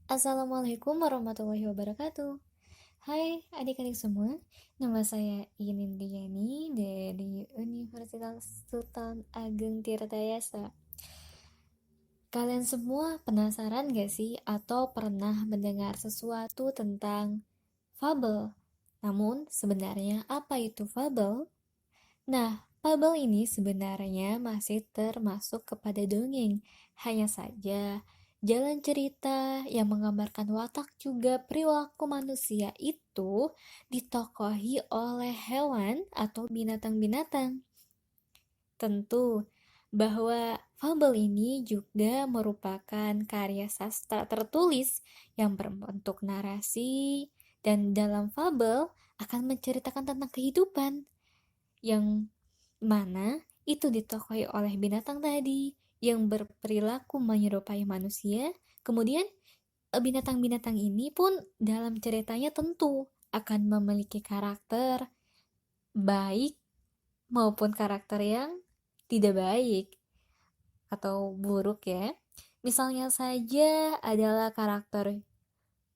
Assalamualaikum warahmatullahi wabarakatuh. Hai adik-adik semua, nama saya Inin Diani dari Universitas Sultan Ageng Tirtayasa. Kalian semua penasaran gak sih atau pernah mendengar sesuatu tentang fabel? Namun sebenarnya apa itu fabel? Nah, fabel ini sebenarnya masih termasuk kepada dongeng. Hanya saja, jalan cerita yang menggambarkan watak juga perilaku manusia itu ditokohi oleh hewan atau binatang-binatang. Tentu bahwa fabel ini juga merupakan karya sastra tertulis yang berbentuk narasi dan dalam fabel akan menceritakan tentang kehidupan yang mana itu ditokohi oleh binatang tadi yang berperilaku menyerupai manusia. Kemudian binatang-binatang ini pun dalam ceritanya tentu akan memiliki karakter baik maupun karakter yang tidak baik atau buruk ya. Misalnya saja adalah karakter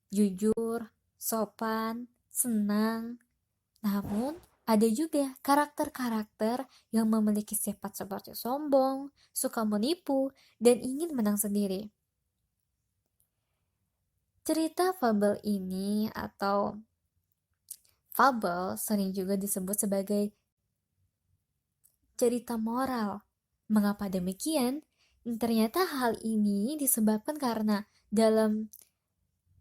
jujur, sopan, senang. Namun, ada juga karakter-karakter yang memiliki sifat seperti sombong, suka menipu, dan ingin menang sendiri. Cerita fabel ini atau fabel sering juga disebut sebagai cerita moral. Mengapa demikian? Ternyata hal ini disebabkan karena dalam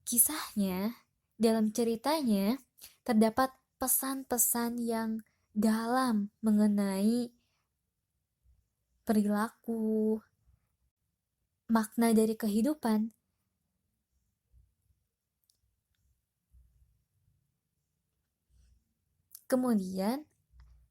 kisahnya, dalam ceritanya, terdapat pesan-pesan yang dalam mengenai perilaku, makna dari kehidupan. Kemudian,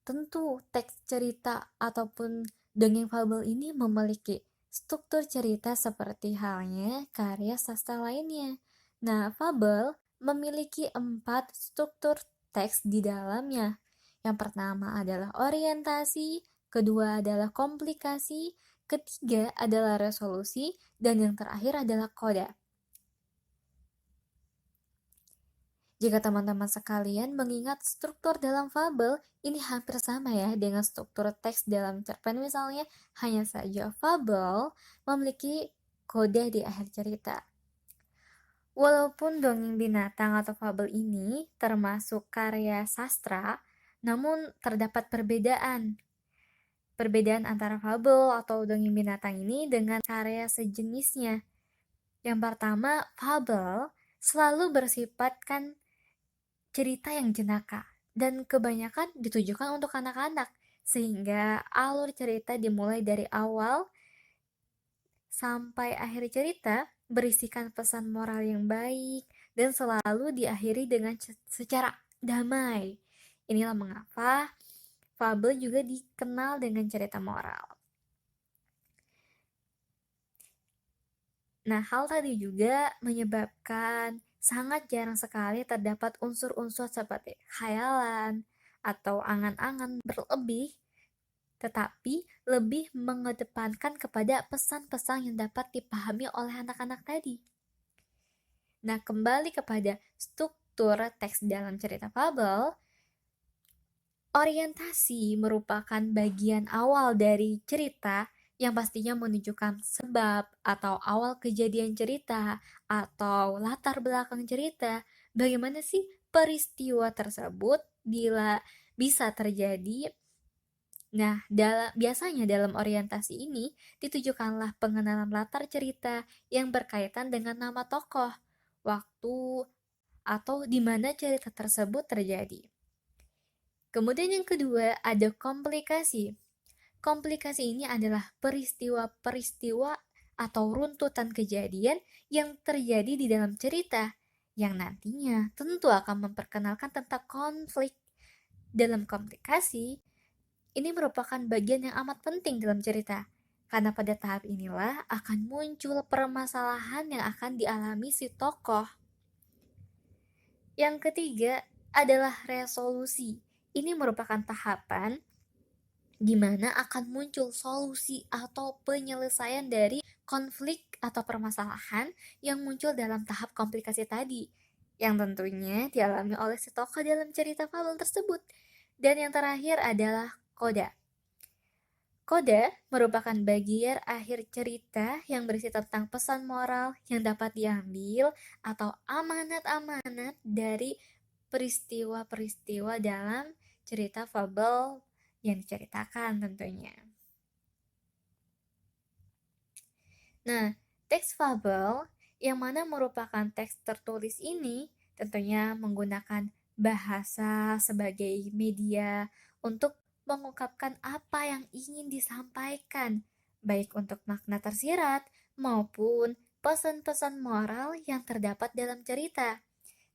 tentu teks cerita ataupun dongeng fabel ini memiliki struktur cerita seperti halnya karya sastra lainnya. Nah, fabel memiliki 4 struktur teks di dalamnya. Yang pertama adalah orientasi, kedua adalah komplikasi, ketiga adalah resolusi, dan yang terakhir adalah koda. Jika teman-teman sekalian mengingat struktur dalam fabel, ini hampir sama ya dengan struktur teks dalam cerpen misalnya, hanya saja fabel memiliki kode di akhir cerita. Walaupun dongeng binatang atau fabel ini termasuk karya sastra, namun terdapat perbedaan. Perbedaan antara fabel atau dongeng binatang ini dengan karya sejenisnya. Yang pertama, fabel selalu bersifatkan cerita yang jenaka dan kebanyakan ditujukan untuk anak-anak, sehingga alur cerita dimulai dari awal sampai akhir cerita berisikan pesan moral yang baik dan selalu diakhiri dengan secara damai. Inilah mengapa fabel juga dikenal dengan cerita moral. Nah, hal tadi juga menyebabkan sangat jarang sekali terdapat unsur-unsur seperti khayalan atau angan-angan berlebih, tetapi lebih mengedepankan kepada pesan-pesan yang dapat dipahami oleh anak-anak tadi. Nah, kembali kepada struktur teks dalam cerita fabel, orientasi merupakan bagian awal dari cerita yang pastinya menunjukkan sebab atau awal kejadian cerita atau latar belakang cerita. Bagaimana sih peristiwa tersebut bila bisa terjadi? Nah, biasanya dalam orientasi ini ditujukanlah pengenalan latar cerita yang berkaitan dengan nama tokoh, waktu, atau di mana cerita tersebut terjadi. Kemudian yang kedua ada komplikasi. Komplikasi ini adalah peristiwa-peristiwa atau runtutan kejadian yang terjadi di dalam cerita yang nantinya tentu akan memperkenalkan tentang konflik. Dalam komplikasi, ini merupakan bagian yang amat penting dalam cerita karena pada tahap inilah akan muncul permasalahan yang akan dialami si tokoh. Yang ketiga adalah resolusi. Ini merupakan tahapan di mana akan muncul solusi atau penyelesaian dari konflik atau permasalahan yang muncul dalam tahap komplikasi tadi, yang tentunya dialami oleh si tokoh dalam cerita fabel tersebut. Dan yang terakhir adalah koda. Koda merupakan bagian akhir cerita yang berisi tentang pesan moral yang dapat diambil atau amanat-amanat dari peristiwa-peristiwa dalam cerita fabel yang diceritakan tentunya. Nah, teks fabel yang mana merupakan teks tertulis ini tentunya menggunakan bahasa sebagai media untuk mengungkapkan apa yang ingin disampaikan, baik untuk makna tersirat maupun pesan-pesan moral yang terdapat dalam cerita.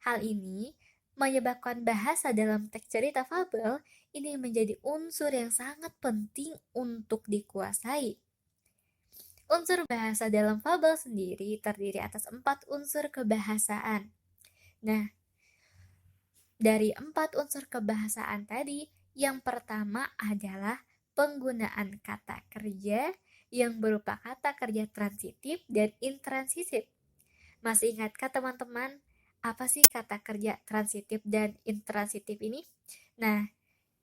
Hal ini menyebabkan bahasa dalam teks cerita fabel ini menjadi unsur yang sangat penting untuk dikuasai. Unsur bahasa dalam fabel sendiri terdiri atas 4 unsur kebahasaan. Nah, dari 4 unsur kebahasaan tadi, yang pertama adalah penggunaan kata kerja yang berupa kata kerja transitif dan intransitif. Masih ingatkah teman-teman, apa sih kata kerja transitif dan intransitif ini? Nah,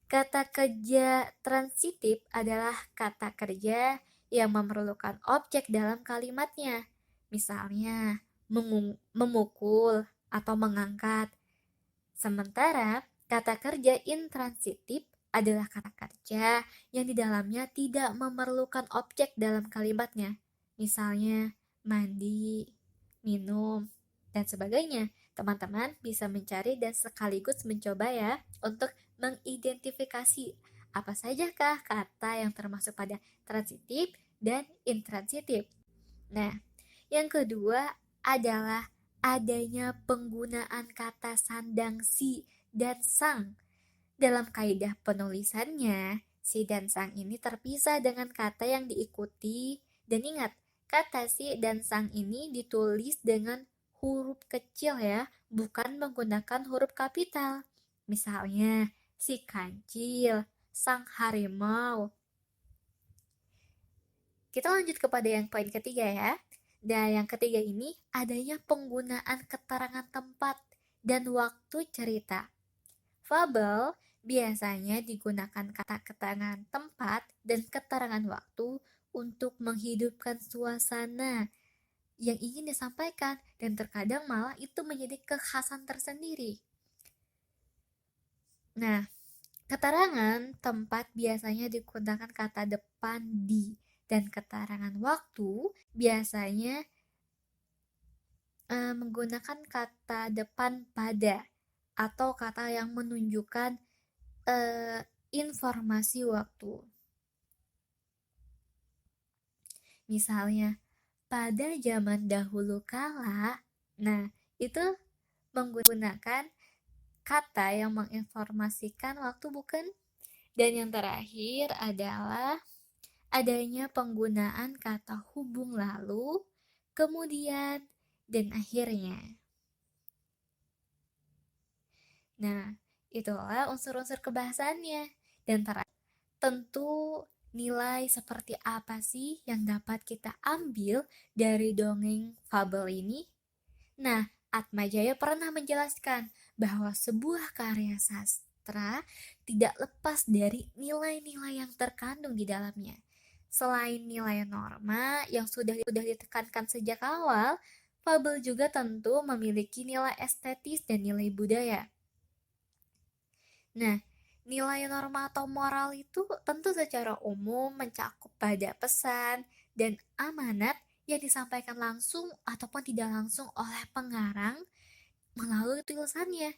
kata kerja transitif adalah kata kerja yang memerlukan objek dalam kalimatnya. Misalnya, memukul atau mengangkat. Sementara, kata kerja intransitif adalah kata kerja yang di dalamnya tidak memerlukan objek dalam kalimatnya. Misalnya, mandi, minum, dan sebagainya. Teman-teman bisa mencari dan sekaligus mencoba ya untuk mengidentifikasi apa sajakah kata yang termasuk pada transitif dan intransitif. Nah, yang kedua adalah adanya penggunaan kata sandang si dan sang. Dalam kaidah penulisannya, si dan sang ini terpisah dengan kata yang diikuti. Dan ingat, kata si dan sang ini ditulis dengan huruf kecil ya, bukan menggunakan huruf kapital. Misalnya, si kancil, sang harimau. Kita lanjut kepada yang poin ketiga ya. Dan yang ketiga ini adanya penggunaan keterangan tempat dan waktu cerita. Fabel biasanya digunakan kata keterangan tempat dan keterangan waktu untuk menghidupkan suasana yang ingin disampaikan, dan terkadang malah itu menjadi kekhasan tersendiri. Nah, keterangan tempat biasanya digunakan kata depan di, dan keterangan waktu biasanya menggunakan kata depan pada atau kata yang menunjukkan informasi waktu. Misalnya, pada zaman dahulu kala, nah itu menggunakan kata yang menginformasikan waktu, bukan? Dan yang terakhir adalah adanya penggunaan kata hubung lalu, kemudian, dan akhirnya. Nah, itulah unsur-unsur kebahasaannya. Dan tentu nilai seperti apa sih yang dapat kita ambil dari dongeng fabel ini? Nah, Atmajaya pernah menjelaskan bahwa sebuah karya sastra tidak lepas dari nilai-nilai yang terkandung di dalamnya. Selain nilai norma yang sudah ditekankan sejak awal, fabel juga tentu memiliki nilai estetis dan nilai budaya. Nah, nilai norma atau moral itu tentu secara umum mencakup pada pesan dan amanat yang disampaikan langsung ataupun tidak langsung oleh pengarang melalui tulisannya,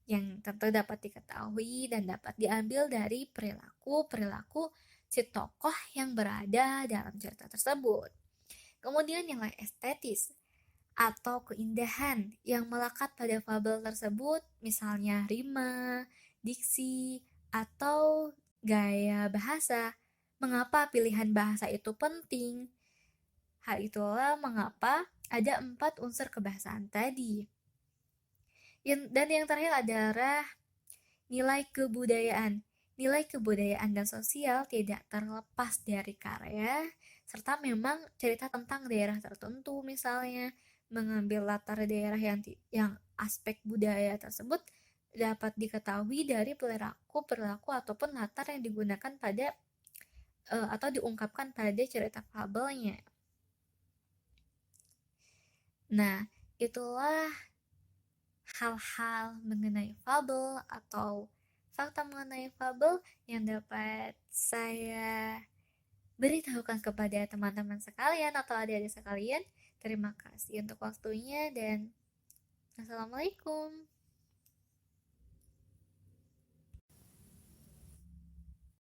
yang tentu dapat diketahui dan dapat diambil dari perilaku si tokoh yang berada dalam cerita tersebut. Kemudian nilai estetis atau keindahan yang melekat pada fabel tersebut, misalnya rima, diksi, atau gaya bahasa. Mengapa pilihan bahasa itu penting? Hal itulah mengapa ada 4 unsur kebahasaan tadi. Dan yang terakhir adalah nilai kebudayaan. Nilai kebudayaan dan sosial tidak terlepas dari karya, serta memang cerita tentang daerah tertentu misalnya, mengambil latar daerah yang aspek budaya tersebut dapat diketahui dari perilaku ataupun latar yang digunakan pada atau diungkapkan pada cerita fabelnya. Nah, itulah hal-hal mengenai fabel atau fakta mengenai fabel yang dapat saya beritahukan kepada teman-teman sekalian atau adik-adik sekalian. Terima kasih untuk waktunya dan assalamualaikum.